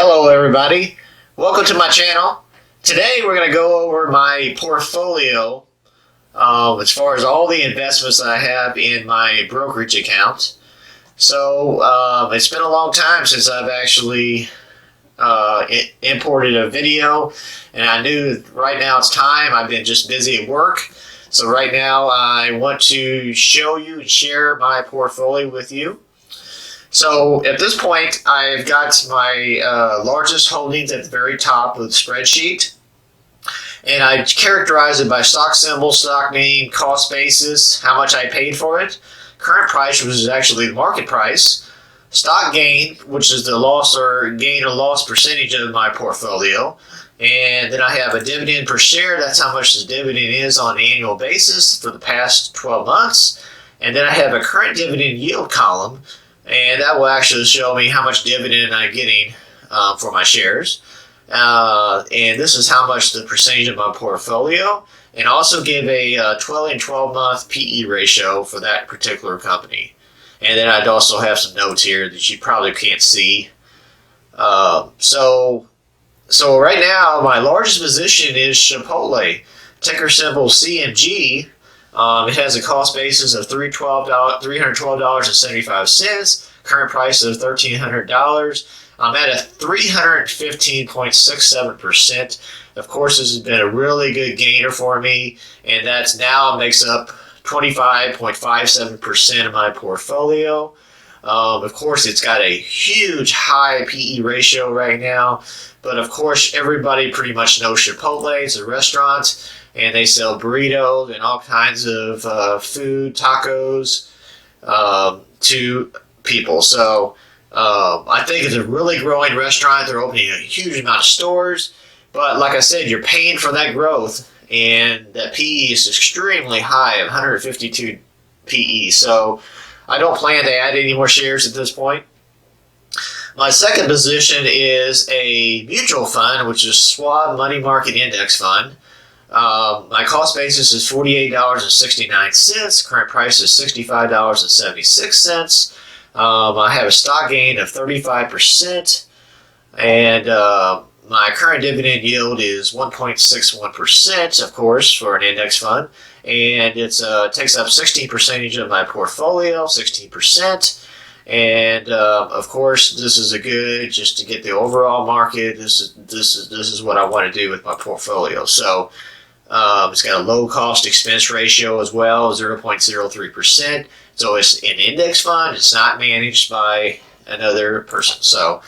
Hello everybody, welcome to my channel. Today we're going to go over my portfolio as far as all the investments I have in my brokerage account. So it's been a long time since I've actually imported a video, and I knew right now it's time. I've been just busy at work. So right now I want to show you and share my portfolio with you. So at this point, I've got my largest holdings at the very top of the spreadsheet, and I characterize it by stock symbol, stock name, cost basis, how much I paid for it, current price, which is actually the market price, stock gain, which is the loss or gain or loss percentage of my portfolio, and then I have a dividend per share. That's how much the dividend is on an annual basis for the past 12 months, and then I have a current dividend yield column, and that will actually show me how much dividend I'm getting for my shares. And this is how much the percentage of my portfolio, and also give a 12 month PE ratio for that particular company. And then I'd also have some notes here that you probably can't see. So right now, my largest position is Chipotle, ticker symbol CMG. It has a cost basis of $312.75, current price of $1,300. I'm at a 315.67%. Of course, this has been a really good gainer for me, and that's now makes up 25.57% of my portfolio. Of course, it's got a huge high PE ratio right now, but of course, everybody pretty much knows Chipotle. It's a restaurant, and they sell burritos and all kinds of food, tacos, to people. So I think it's a really growing restaurant. They're opening a huge amount of stores, but like I said, you're paying for that growth, and that PE is extremely high of 152 PE. So I don't plan to add any more shares at this point. My second position is a mutual fund, which is Schwab Money Market Index Fund. My cost basis is $48.69. Current price is $65.76. I have a stock gain of 35%, and my current dividend yield is 1.61%, of course, for an index fund, and it takes up 16% of my portfolio, 16%. And of course, this is a good, just to get the overall market. This is what I want to do with my portfolio. So it's got a low cost expense ratio as well, 0.03%. So it's an index fund. It's not managed by another person. So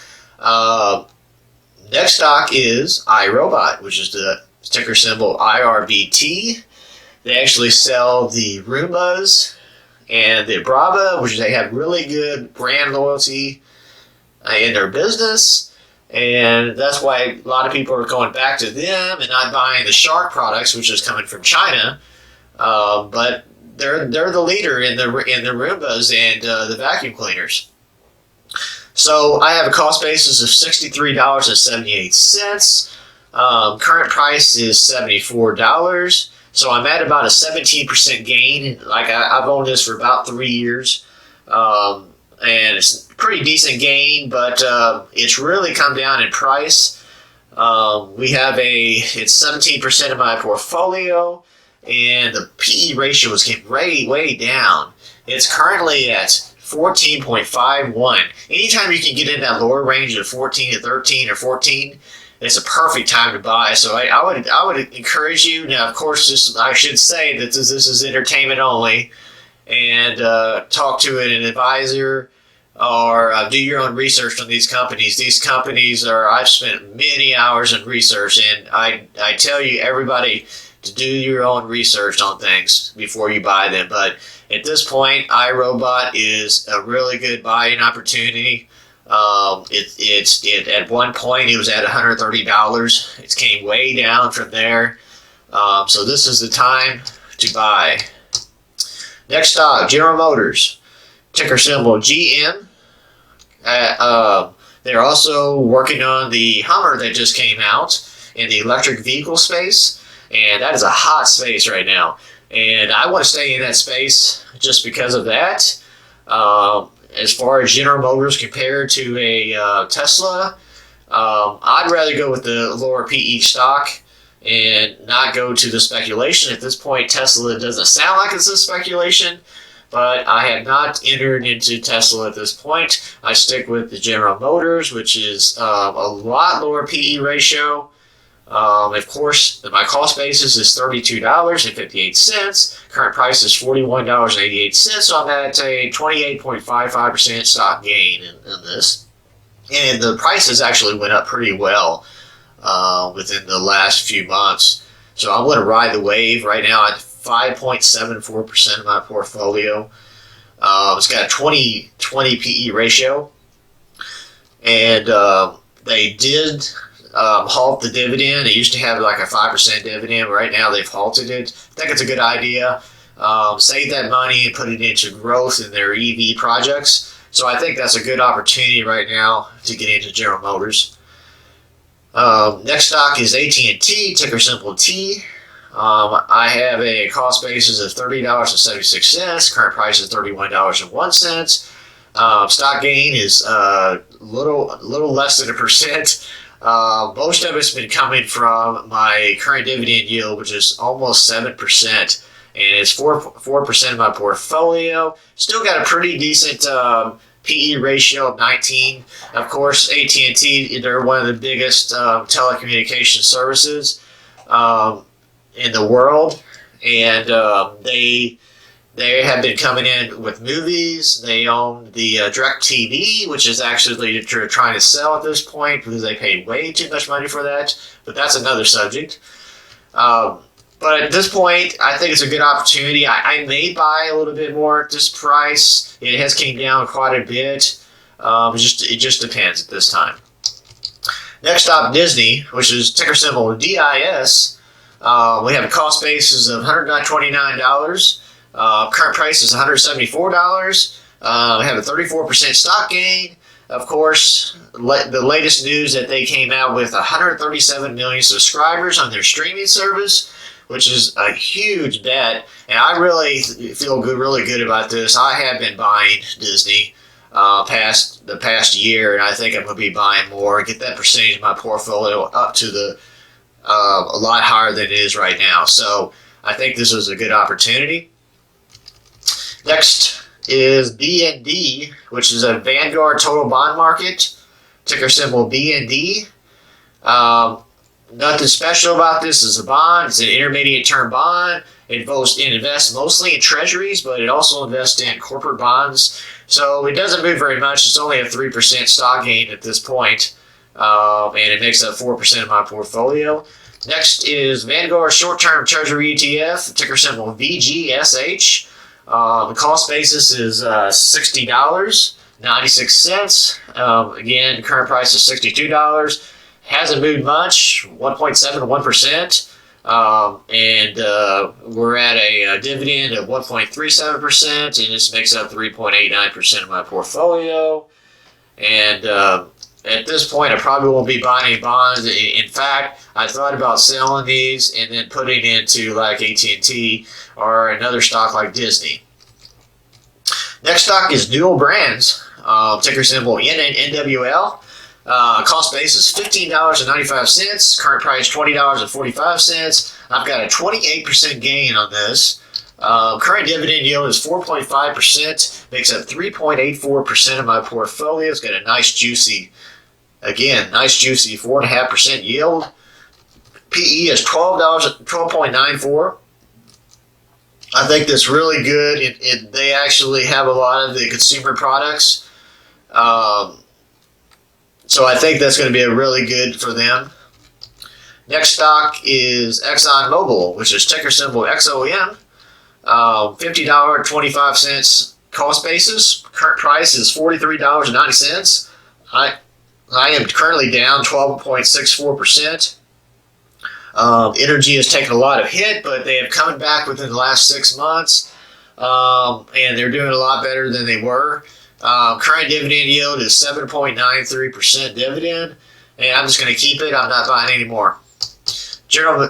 next stock is iRobot, which is the ticker symbol IRBT. They actually sell the Roombas and the Brava, which they have really good brand loyalty in their business. And that's why a lot of people are going back to them and not buying the Shark products, which is coming from China. But they're the leader in the Roombas and the vacuum cleaners. So I have a cost basis of $63.78. Current price is $74. So I'm at about a 17% gain. Like I've owned this for about 3 years. And it's a pretty decent gain, but it's really come down in price. It's 17% of my portfolio, and the PE ratio is getting way down. It's currently at 14.51. Anytime you can get in that lower range of 14 to 13 or 14, it's a perfect time to buy. So I would encourage you. Now, of course, I should say that this is entertainment only, and talk to an advisor or do your own research on these companies. These companies I've spent many hours in research, and I tell you, everybody, to do your own research on things before you buy them. But at this point, iRobot is a really good buying opportunity. At one point it was at $130. It came way down from there. So this is the time to buy. Next stock, General Motors, ticker symbol GM. They're also working on the Hummer that just came out in the electric vehicle space, and that is a hot space right now. And I want to stay in that space just because of that. As far as General Motors compared to a Tesla, I'd rather go with the lower PE stock and not go to the speculation. At this point, Tesla doesn't sound like it's a speculation, but I have not entered into Tesla at this point. I stick with the General Motors, which is a lot lower PE ratio. Of course, my cost basis is $32.58. Current price is $41.88 on that, a 28.55% stock gain in this. And the prices actually went up pretty well within the last few months. So I'm going to ride the wave right now at 5.74% of my portfolio. It's got a 20 PE ratio. And they did halt the dividend. They used to have like a 5% dividend. Right now they've halted it. I think it's a good idea. Save that money and put it into growth in their EV projects. So I think that's a good opportunity right now to get into General Motors. Next stock is AT&T, ticker symbol T. I have a cost basis of $30.76. Current price is $31.01. Stock gain is little less than 1%. Most of it's been coming from my current dividend yield, which is almost 7%. And it's 4% of my portfolio. Still got a pretty decent PE ratio of 19. Of course, AT&T, they're one of the biggest telecommunication services in the world, and they have been coming in with movies. They own the DirecTV, which is actually they're trying to sell at this point because they paid way too much money for that. But that's another subject. But at this point, I think it's a good opportunity. I may buy a little bit more at this price. It has came down quite a bit. It just depends at this time. Next up, Disney, which is ticker symbol DIS. We have a cost basis of $129. Current price is $174. We have a 34% stock gain. Of course, the latest news that they came out with 137 million subscribers on their streaming service, which is a huge bet, and I really feel really good about this. I have been buying Disney past the past year, and I think I'm going to be buying more, get that percentage of my portfolio up to a lot higher than it is right now. So I think this is a good opportunity. Next is BND, which is a Vanguard Total Bond Market, ticker symbol BND. Nothing special about this. It's a bond. It's an intermediate term bond. It invests mostly in treasuries, but it also invests in corporate bonds. So it doesn't move very much. It's only a 3% stock gain at this point, and it makes up 4% of my portfolio. Next is Vanguard Short-Term Treasury ETF, ticker symbol VGSH. The cost basis is $60.96. Again, current price is $62. Hasn't moved much, 1.71%. And we're at a dividend of 1.37%, and this makes up 3.89% of my portfolio. And at this point, I probably won't be buying any bonds. In fact, I thought about selling these and then putting into like AT&T or another stock like Disney. Next stock is Newell Brands, ticker symbol NWL. Cost base is $15.95. Current price $20.45. I've got a 28% gain on this. Current dividend yield is 4.5%. Makes up 3.84% of my portfolio. It's got a nice juicy 4.5% yield. PE is $12.94. I think that's really good. They actually have a lot of the consumer products. So I think that's going to be really good for them. Next stock is ExxonMobil, which is ticker symbol XOM. $50.25 cost basis. Current price is $43.90. I am currently down 12.64%. Energy has taken a lot of hit, but they have come back within the last 6 months, and they're doing a lot better than they were. Current dividend yield is 7.93% dividend, and I'm just going to keep it. I'm not buying any more.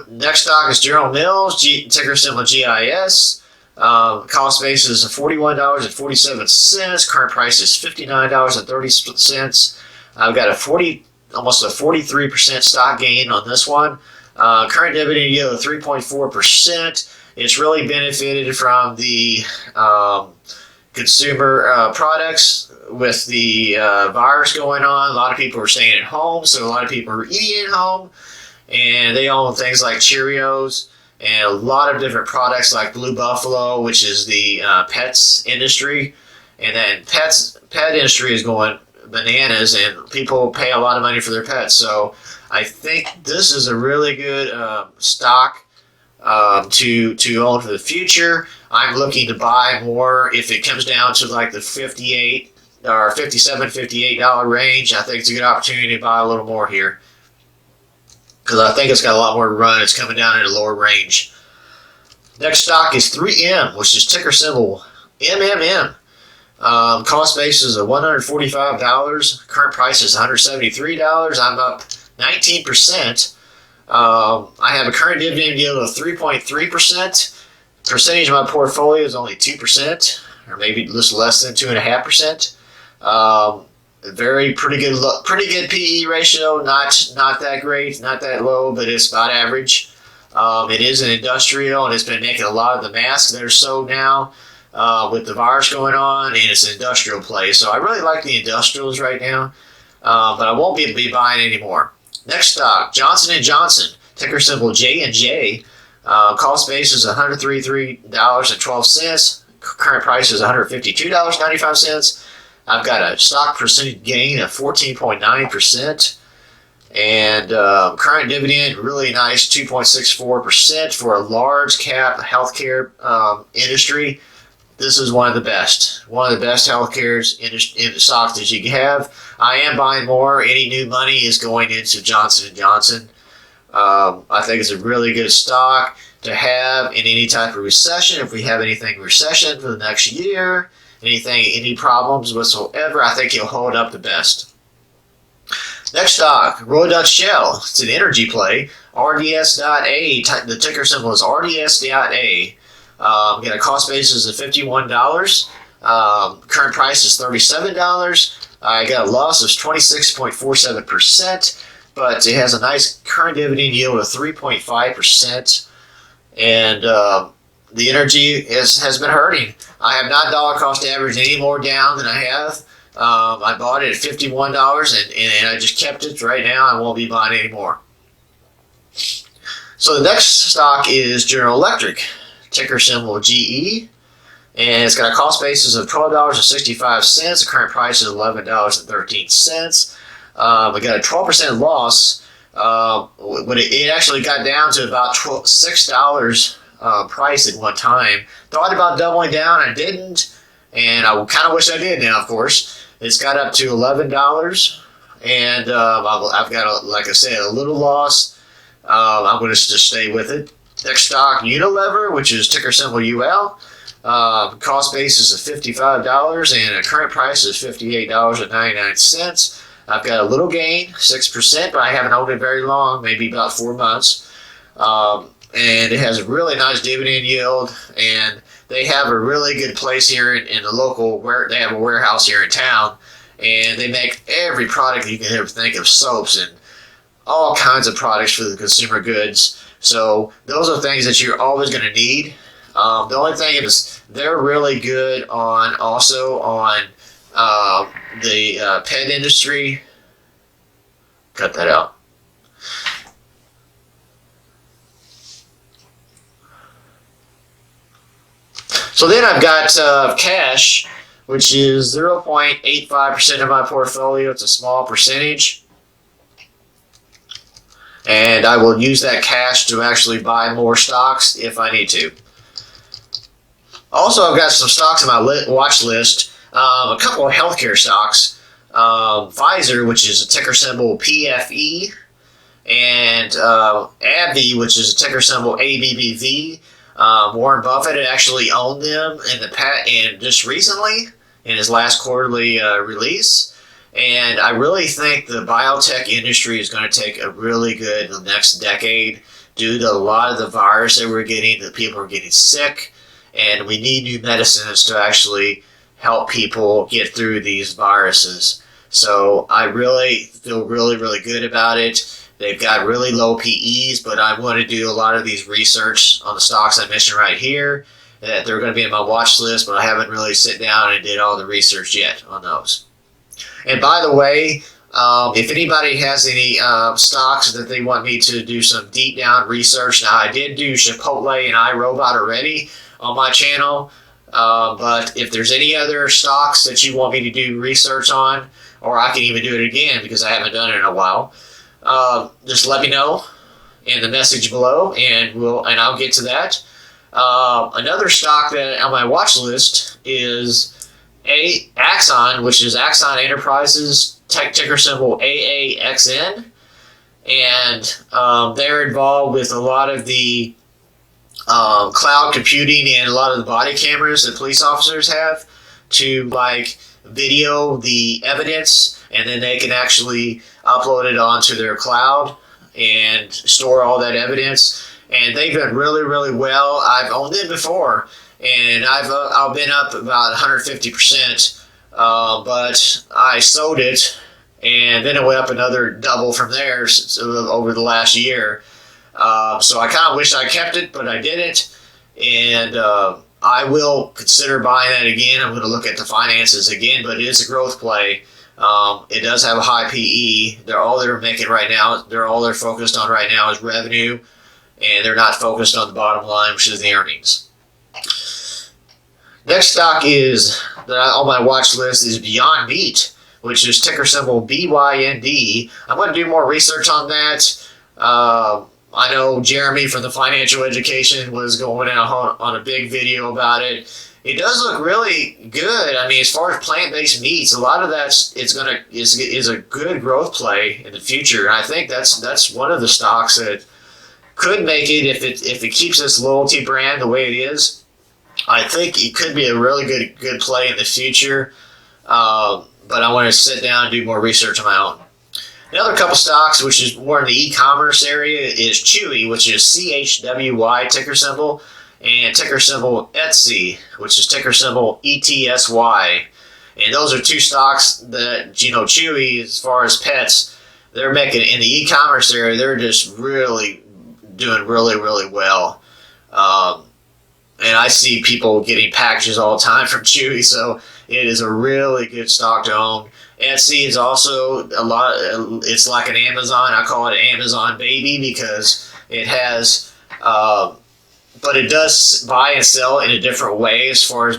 Next stock is General Mills, ticker symbol GIS. Cost basis is $41.47. Current price is $59.30. I've got a almost a 43% stock gain on this one. Current dividend yield of 3.4%. It's really benefited from the consumer products with the virus going on. A lot of people are staying at home, so a lot of people are eating at home, and they own things like Cheerios and a lot of different products like Blue Buffalo, which is the pets industry. And then pet industry is going bananas, and people pay a lot of money for their pets. So I think this is a really good stock to own for the future. I'm looking to buy more if it comes down to like the $58 or $57, $58 range. I think it's a good opportunity to buy a little more here, because I think it's got a lot more to run. It's coming down in a lower range. Next stock is 3M, which is ticker symbol MMM. Cost basis of $145. Current price is $173. I'm up 19%. I have a current dividend yield of 3.3%. Percentage of my portfolio is only 2%, or maybe just less than 2.5%. Pretty good PE ratio. Not that great, not that low, but it's about average. It is an industrial, and it's been making a lot of the masks that are sold now. With the virus going on, and it's an industrial play. So I really like the industrials right now, but I won't be buying anymore. Next stock, Johnson & Johnson, ticker symbol J&J. Cost base is $133.12. Current price is $152.95. I've got a stock percentage gain of 14.9%. And current dividend, really nice, 2.64% for a large cap healthcare industry. This is one of the best healthcare stocks that you can have. I am buying more. Any new money is going into Johnson & Johnson. I think it's a really good stock to have in any type of recession. If we have anything recession for the next year, any problems whatsoever, I think he'll hold up the best. Next stock, Royal Dutch Shell. It's an energy play. rds.a. The ticker symbol is rds.a. Got a cost basis of $51. Current price is $37. I got a loss of 26.47%, but it has a nice current dividend yield of 3.5%. And the energy has been hurting. I have not dollar cost averaged any more down than I have. I bought it at $51, and I just kept it right now. I won't be buying any more. So the next stock is General Electric, ticker symbol GE, and it's got a cost basis of $12.65. The current price is $11.13. We got a 12% loss. When it actually got down to about $6 price at one time. Thought about doubling down, I didn't, and I kind of wish I did now, of course. It's got up to $11, and I've got, like I said, a little loss. I'm going to just stay with it. Next stock, Unilever, which is ticker symbol UL. Cost basis of $55, and the current price is $58.99. I've got a little gain, 6%, but I haven't owned it very long, maybe about 4 months. And it has a really nice dividend yield, and they have a really good place here in the local, where they have a warehouse here in town, and they make every product you can ever think of, soaps and all kinds of products for the consumer goods. So those are things that you're always going to need. The only thing is they're really good on the pet industry. Cut that out. So then I've got cash, which is 0.85% of my portfolio. It's a small percentage. And I will use that cash to actually buy more stocks if I need to. Also, I've got some stocks on my watch list. A couple of healthcare stocks. Pfizer, which is a ticker symbol PFE. And AbbVie, which is a ticker symbol ABBV. Warren Buffett had actually owned them and just recently in his last quarterly release. And I really think the biotech industry is going to take a really good the next decade due to a lot of the virus that we're getting. That people are getting sick, and we need new medicines to actually help people get through these viruses. So I really feel really good about it. They've got really low PEs, but I want to do a lot of these research on the stocks I mentioned right here. That they're going to be in my watch list, but I haven't really sit down and did all the research yet on those. And by the way, if anybody has any stocks that they want me to do some deep down research, now I did do Chipotle and iRobot already on my channel, but if there's any other stocks that you want me to do research on, or I can even do it again because I haven't done it in a while, just let me know in the message below, and I'll get to that. Another stock that on my watch list is A-Aron, which is Axon Enterprises, ticker symbol AAXN, and they're involved with a lot of the cloud computing and a lot of the body cameras that police officers have to like video the evidence, and then they can actually upload it onto their cloud and store all that evidence. And they've done really well. I've owned it before, and I've been up about 150%, but I sold it, and then it went up another double from there over the last year. So I kind of wish I kept it, but I didn't, and I will consider buying that again. I'm going to look at the finances again, but it is a growth play. It does have a high PE. All they're making right now, all they're focused on right now is revenue, and they're not focused on the bottom line, which is the earnings. Next stock on my watch list is Beyond Meat, which is ticker symbol BYND. I'm going to do more research on that. I know Jeremy from the Financial Education was going out on a big video about it. It does look really good. I mean, as far as plant-based meats, a lot of that is a good growth play in the future. And I think that's one of the stocks that could make it if it keeps this loyalty brand the way it is. I think it could be a really good play in the future. But I want to sit down and do more research on my own. Another couple stocks, which is more in the e-commerce area, is Chewy, which is CHWY ticker symbol, and ticker symbol Etsy, which is ticker symbol ETSY. And those are two stocks that, Chewy, as far as pets, they're making in the e-commerce area, they're just really doing really well. And I see people getting packages all the time from Chewy, so it is a really good stock to own. Etsy is also it's like an Amazon. I call it an Amazon baby because it has, but it does buy and sell in a different way as far as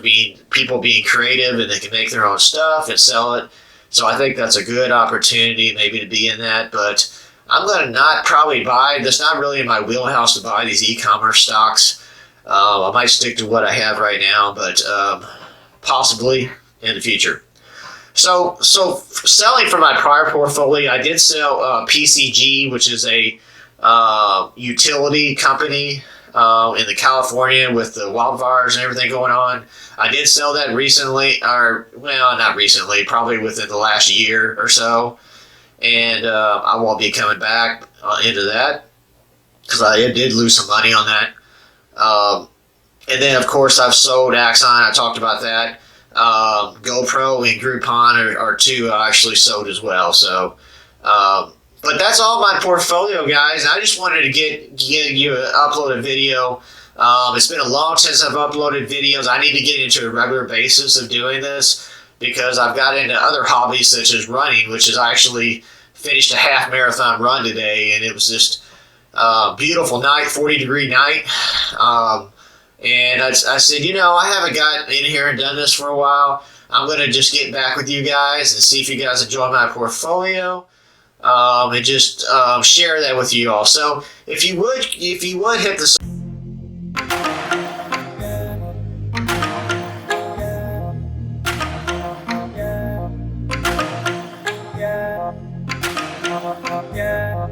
people being creative, and they can make their own stuff and sell it. So I think that's a good opportunity maybe to be in that, but I'm going to not probably buy. That's not really in my wheelhouse to buy these e-commerce stocks. I might stick to what I have right now, but possibly in the future. So selling from my prior portfolio, I did sell PCG, which is a utility company in the California with the wildfires and everything going on. I did sell that recently, not recently, probably within the last year or so. And I won't be coming back into that because I did lose some money on that. And then, of course, I've sold Axon. I talked about that. GoPro and Groupon are two I actually sold as well. So, but that's all my portfolio, guys. I just wanted to get you upload a video. It's been a long since I've uploaded videos. I need to get into a regular basis of doing this because I've got into other hobbies such as running, which is I actually finished a half marathon run today, and it was just beautiful night, 40-degree night. And I said, I haven't got in here and done this for a while. I'm going to just get back with you guys and see if you guys enjoy my portfolio, and just share that with you all. So if you would hit the yeah.